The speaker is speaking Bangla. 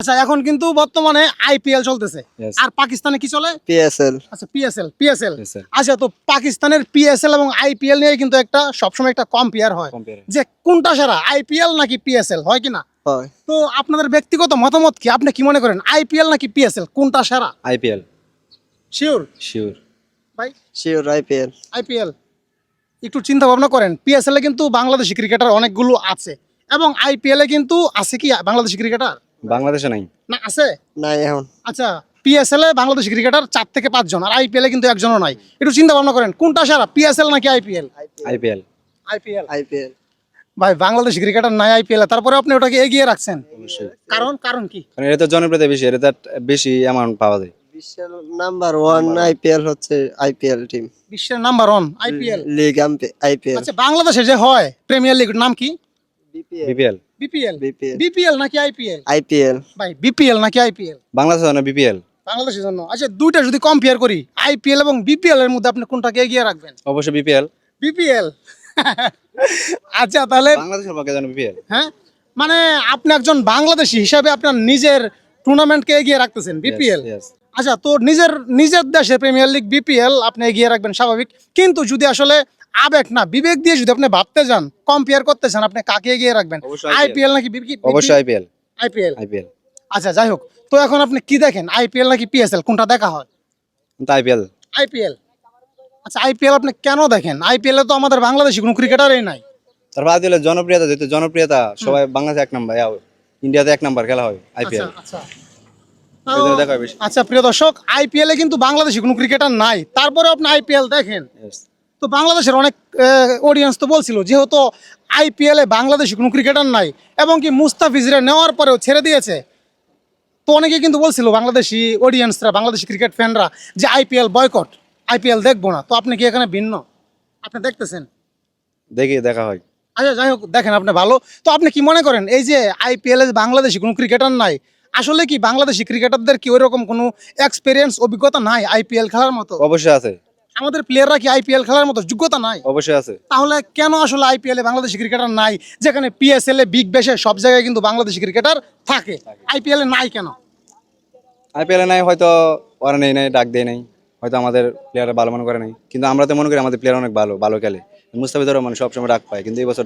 আচ্ছা, এখন কিন্তু বর্তমানে আইপিএল চলতেছে। Yes. আর পাকিস্তানে কি চলে? পিএসএল। আচ্ছা, পিএসএল। PSL আচ্ছা, তো পাকিস্তানের পিএসএল এবং আইপিএল নিয়ে কিন্তু একটা সবসময় একটা কম্পেয়ার হয় compare. যে কোনটা সেরা, আইপিএল নাকি পিএসএল, হয় কি না? হয়। তো আপনাদের ব্যক্তিগত মতামত কি? আপনি কি মনে করেন আইপিএল নাকি পিএসএল কোনটা সেরা? IPL sure sure. ভাই? Sure IPL. আইপিএল। একটু চিন্তা ভাবনা করেন, পিএসএল এ কিন্তু বাংলাদেশি ক্রিকেটার অনেকগুলো আছে এবং আইপিএল এ কিন্তু আছে কি বাংলাদেশি ক্রিকেটার? বাংলাদেশে নাই। না, আছে। নাই এখন। আচ্ছা, পিএসএল এ বাংলাদেশি ক্রিকেটার 4 থেকে 5 জন, আর আইপিএল এ কিন্তু একজনও নাই। একটু চিন্তা ভাবনা করেন কোনটা সেরা, পিএসএল নাকি আইপিএল? IPL IPL. আইপিএল। ভাই, বাংলাদেশি ক্রিকেটার নাই আইপিএল এ, তারপরে আপনি ওটাকে এগিয়ে রাখছেন, অবশ্যই। কারণ কি? কারণ এটা তো জনপ্রিয়তা বেশি, এটা বেশি অ্যামাউন্ট পাওয়া যায়। বিশ্বের নাম্বার 1 আইপিএল হচ্ছে আইপিএল টিম। বিশ্বের নাম্বার 1 আইপিএল লিগ আইপিএল। আচ্ছা, বাংলাদেশে যে হয় প্রিমিয়ার লিগ, নাম কি? BPL BPL. বিপিএল। বিপিএল নাকি আইপিএল? আইপিএল। ভাই, বিপিএল নাকি আইপিএল? বাংলাদেশে না BPL বাংলাদেশের জন্য। আচ্ছা, দুইটা যদি কম্পেয়ার করি, আইপিএল এবং বিপিএল এর মধ্যে আপনি কোনটাকে এগিয়ে রাখবেন? অবশ্যই BPL। বিপিএল। আচ্ছা, তাহলে বাংলাদেশের পক্ষে জানো BPL। হ্যাঁ, মানে আপনি একজন বাংলাদেশী হিসাবে আপনার নিজের টুর্নামেন্টকে এগিয়ে রাখতেছেন বিপিএল। Yes. আচ্ছা, তো নিজের দেশে প্রিমিয়ার লিগ বিপিএল আপনি এগিয়ে রাখবেন, স্বাভাবিক। কিন্তু যদি আসলে আবেগ না বিবেক দিয়ে যদি আপনি ভাবতে যান, কম্পেয়ার করতে চান, আপনি কাকে এগিয়ে রাখবেন? অবশ্যই আইপিএল নাকি অবশ্যই IPL। আইপিএল। আচ্ছা, যাই হোক, তো এখন আপনি কি দেখেন, আইপিএল নাকি পিএসএল, কোনটা দেখা হয়? কিন্তু IPL আইপিএল। আচ্ছা, আইপিএল আপনি কেন দেখেন? আইপিএল এ তো আমাদের বাংলাদেশি কোনো ক্রিকেটারই নাই। তারপর IPL এর জনপ্রিয়তা, যেহেতু জনপ্রিয়তা সবাই বাংলাদেশে 1 নাম্বার, ইন্ডিয়াতে 1 নাম্বার খেলা হয় IPL। আচ্ছা, এই জন্য দেখা হয় বেশি। আচ্ছা, প্রিয় দর্শক, আইপিএল এ কিন্তু বাংলাদেশি কোনো ক্রিকেটার নাই, তারপরে আপনি আইপিএল দেখেন। Yes. তো বাংলাদেশের অনেক অডিয়েন্স তো বলছিল, যেহেতু আইপিএল এ বাংলাদেশি কোনো ক্রিকেটার নাই এবং কি মুস্তাফিজরা নেওয়ার পরেও ছেড়ে দিয়েছে, তো অনেকে কিন্তু বলছিল বাংলাদেশি অডিয়েন্সরা, বাংলাদেশি ক্রিকেট ফ্যানরা, যে আইপিএল বয়কট, আইপিএল দেখবো না। তো আপনি কি এখানে ভিন্ন? আপনি দেখতেছেন? দেখা হয়। আচ্ছা, যাই হোক, দেখেন আপনি ভালো। তো আপনি কি মনে করেন এই যে আইপিএল এ বাংলাদেশি কোনো ক্রিকেটার নাই, আসলে কি বাংলাদেশি ক্রিকেটারদের কি ওইরকম কোনো এক্সপিরিয়েন্স, অভিজ্ঞতা নাই আইপিএল খেলার মতো? অবশ্যই আছে। আমাদের প্লেয়াররা কি আইপিএল খেলার মতো যোগ্যতা নাই? অবশ্যই আছে। তাহলে কেন আসলে আইপিএল এ বাংলাদেশি ক্রিকেটার নাই, যেখানে পিএসএল এ, বিগ ব্যাশে সব জায়গায় কিন্তু বাংলাদেশি ক্রিকেটার থাকে, আইপিএল এ নাই কেন? IPL এ নাই, হয়তো ওরা নাই ডাক দেয় নাই, হয়তো আমাদের প্লেয়াররা ভালো মনে করে নাই। কিন্তু আমরা তো মনে করি আমাদের প্লেয়ার অনেক ভালো খেলে। মুস্তাফিজুর রহমান সবসময় ডাক পায়, কিন্তু এই বছর